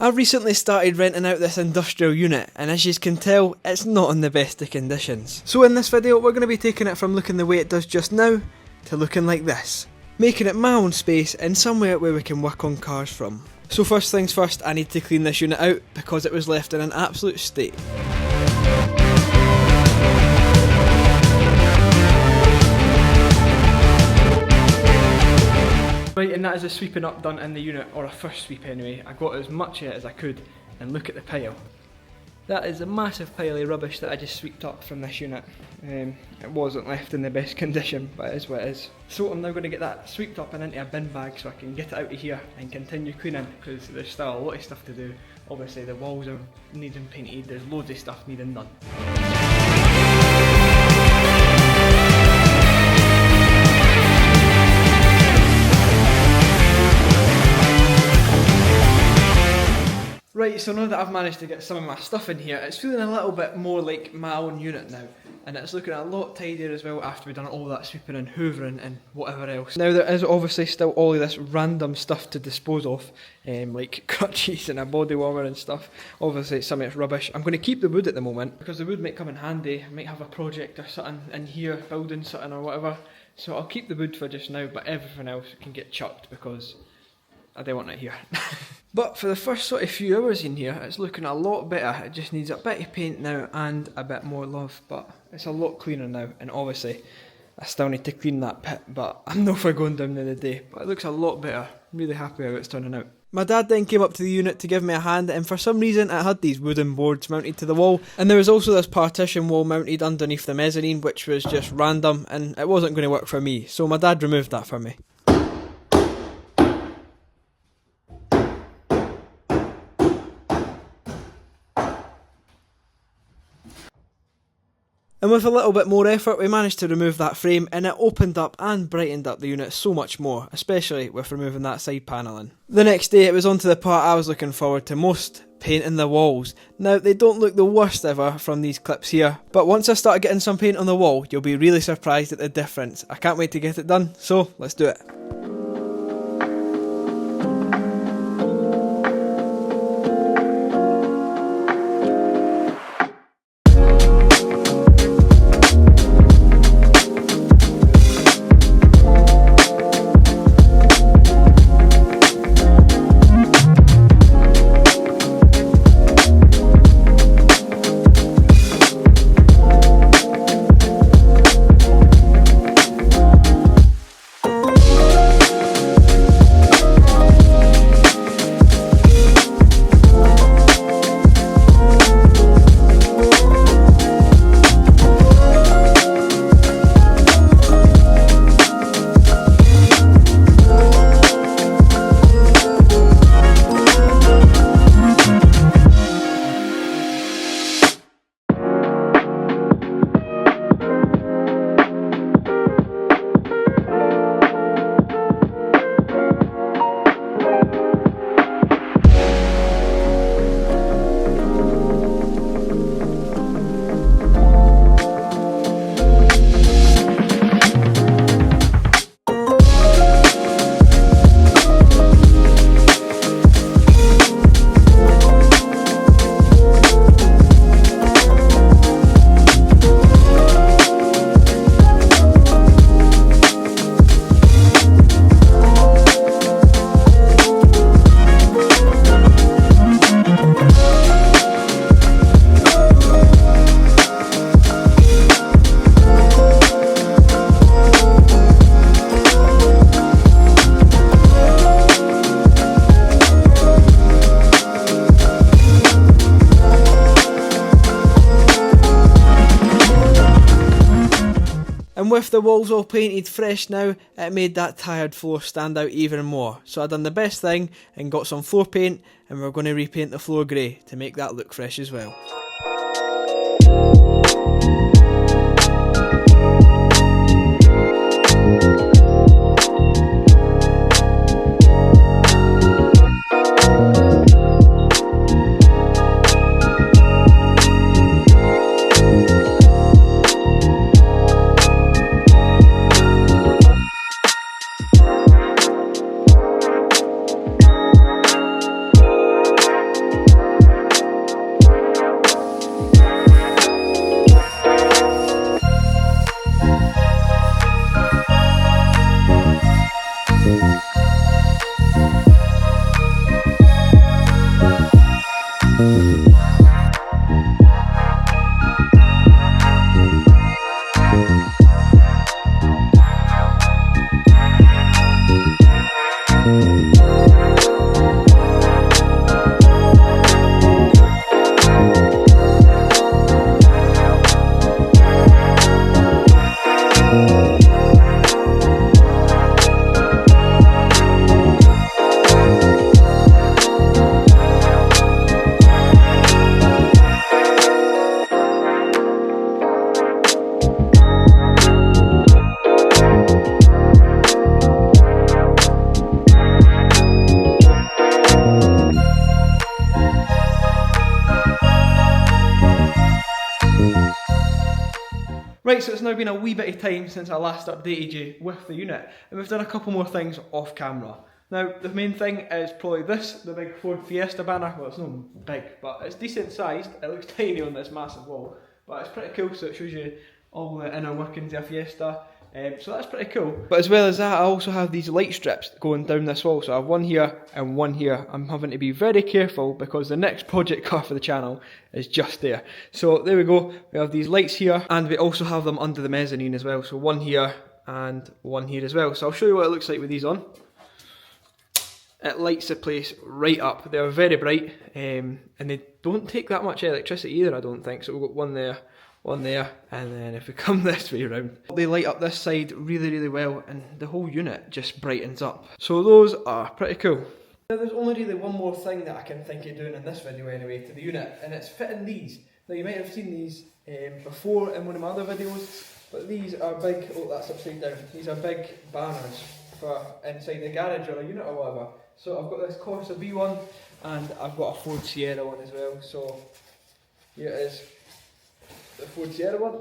I've recently started renting out this industrial unit, and as you can tell, it's not in the best of conditions. So in this video, we're going to be taking it from looking the way it does just now, to looking like this. Making it my own space and somewhere where we can work on cars from. So first things first, I need to clean this unit out because it was left in an absolute state. Right, and that is a sweeping up done in the unit, or a first sweep anyway. I got as much of it as I could, and look at the pile. That is a massive pile of rubbish that I just swept up from this unit. It wasn't left in the best condition, but it is what it is. So I'm now going to get that swept up and into a bin bag so I can get it out of here and continue cleaning, because there's still a lot of stuff to do. Obviously the walls are needing painted, there's loads of stuff needing done. Right, so now that I've managed to get some of my stuff in here, it's feeling a little bit more like my own unit now. And it's looking a lot tidier as well after we've done all that sweeping and hoovering and whatever else. Now there is obviously still all of this random stuff to dispose of, like crutches and a body warmer and stuff. Obviously some of it's rubbish. I'm going to keep the wood at the moment because the wood might come in handy. I might have a project or something in here, building something or whatever. So I'll keep the wood for just now, but everything else can get chucked because I don't want it here. But for the first sort of few hours in here, it's looking a lot better. It just needs a bit of paint now and a bit more love, but it's a lot cleaner now. And obviously, I still need to clean that pit, but I'm not for going down there today. But it looks a lot better. I'm really happy how it's turning out. My dad then came up to the unit to give me a hand, and for some reason it had these wooden boards mounted to the wall, and there was also this partition wall mounted underneath the mezzanine, which was just random, and it wasn't going to work for me, so my dad removed that for me. And with a little bit more effort, we managed to remove that frame, and it opened up and brightened up the unit so much more, especially with removing that side panelling. The next day it was on to the part I was looking forward to most, painting the walls. Now they don't look the worst ever from these clips here, but once I start getting some paint on the wall, you'll be really surprised at the difference. I can't wait to get it done, so let's do it. And with the walls all painted fresh now, it made that tired floor stand out even more. So I done the best thing and got some floor paint, and we're going to repaint the floor grey to make that look fresh as well. Right, so it's now been a wee bit of time since I last updated you with the unit, and we've done a couple more things off camera. Now, the main thing is probably this, the big Ford Fiesta banner. Well, it's not big, but it's decent sized. It looks tiny on this massive wall, but it's pretty cool, so it shows you all the inner workings of a Fiesta. So that's pretty cool. But as well as that, I also have these light strips going down this wall. So I have one here and one here. I'm having to be very careful because the next project car for the channel is just there. So there we go. We have these lights here, and we also have them under the mezzanine as well. So one here and one here as well. So I'll show you what it looks like with these on. It lights the place right up. They're very bright, and they don't take that much electricity either, I don't think. So we've got one there, and then if we come this way around, they light up this side really well, and the whole unit just brightens up. So those are pretty cool. Now there's only really one more thing that I can think of doing in this video anyway to the unit, and it's fitting these. Now you might have seen these before in one of my other videos, but these are big, oh that's upside down, these are big banners for inside the garage or a unit or whatever. So I've got this Corsa B one, and I've got a Ford Sierra one as well, so here it is. The Ford Sierra one.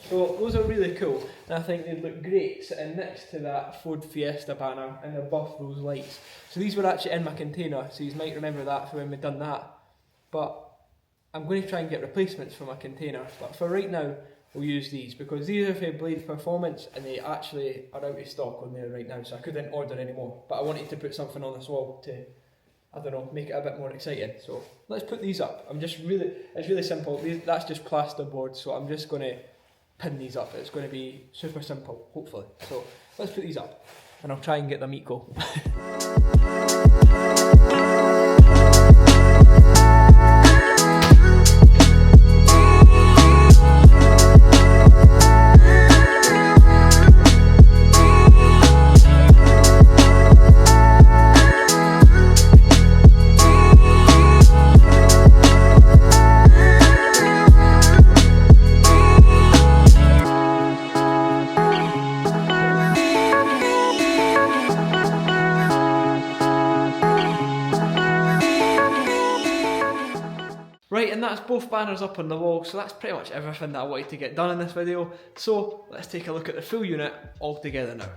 So those are really cool, and I think they'd look great sitting next to that Ford Fiesta banner and above those lights. So these were actually in my container, so you might remember that for when we've done that. But I'm going to try and get replacements for my container, but for right now we'll use these because these are for Blade Performance and they actually are out of stock on there right now, so I couldn't order any more. But I wanted to put something on this wall to, I don't know, make it a bit more exciting. So let's put these up. it's really simple. That's just plasterboard, so I'm just going to pin these up. It's going to be super simple, hopefully. So let's put these up, and I'll try and get them equal. Right, and that's both banners up on the wall, so that's pretty much everything that I wanted to get done in this video. So let's take a look at the full unit all together now.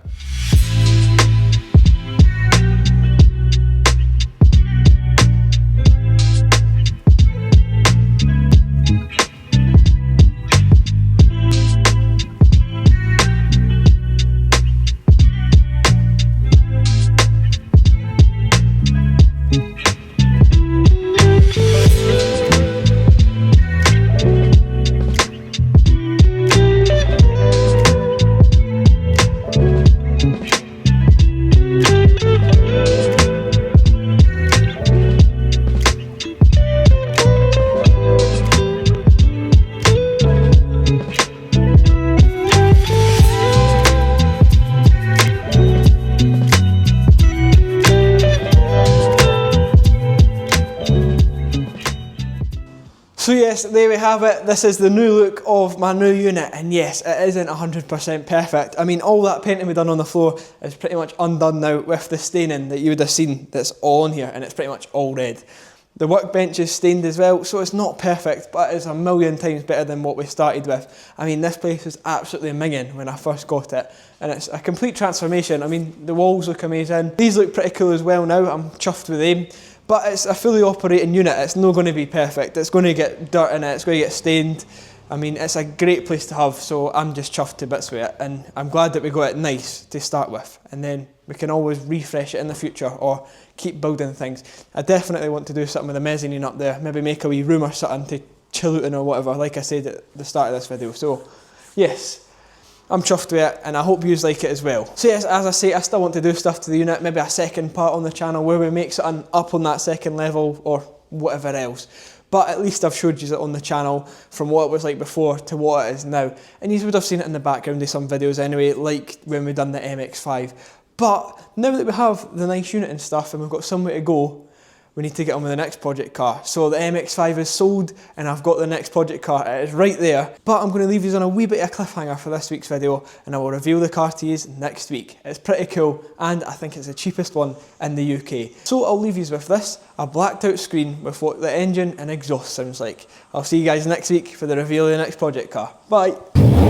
So yes, there we have it. This is the new look of my new unit, and yes, it isn't 100% perfect. I mean, all that painting we've done on the floor is pretty much undone now with the staining that you would have seen that's all on here, and it's pretty much all red. The workbench is stained as well, so it's not perfect, but it's a million times better than what we started with. I mean, this place was absolutely minging when I first got it, and it's a complete transformation. I mean, the walls look amazing. These look pretty cool as well now. I'm chuffed with them. But it's a fully operating unit. It's not going to be perfect. It's going to get dirt in it. It's going to get stained. I mean, it's a great place to have, so I'm just chuffed to bits with it. And I'm glad that we got it nice to start with. And then we can always refresh it in the future or keep building things. I definitely want to do something with the mezzanine up there. Maybe make a wee room or something to chill out in or whatever, like I said at the start of this video. So, yes. I'm chuffed with it, and I hope you like it as well. So yes, as I say, I still want to do stuff to the unit, maybe a second part on the channel where we make something up on that second level or whatever else. But at least I've showed you it on the channel from what it was like before to what it is now. And you would have seen it in the background of some videos anyway, like when we done the MX-5. But now that we have the nice unit and stuff and we've got somewhere to go, we need to get on with the next project car. So the MX-5 is sold and I've got the next project car. It is right there. But I'm going to leave you on a wee bit of a cliffhanger for this week's video, and I will reveal the car to you next week. It's pretty cool, and I think it's the cheapest one in the UK. So I'll leave you with this, a blacked out screen with what the engine and exhaust sounds like. I'll see you guys next week for the reveal of the next project car. Bye.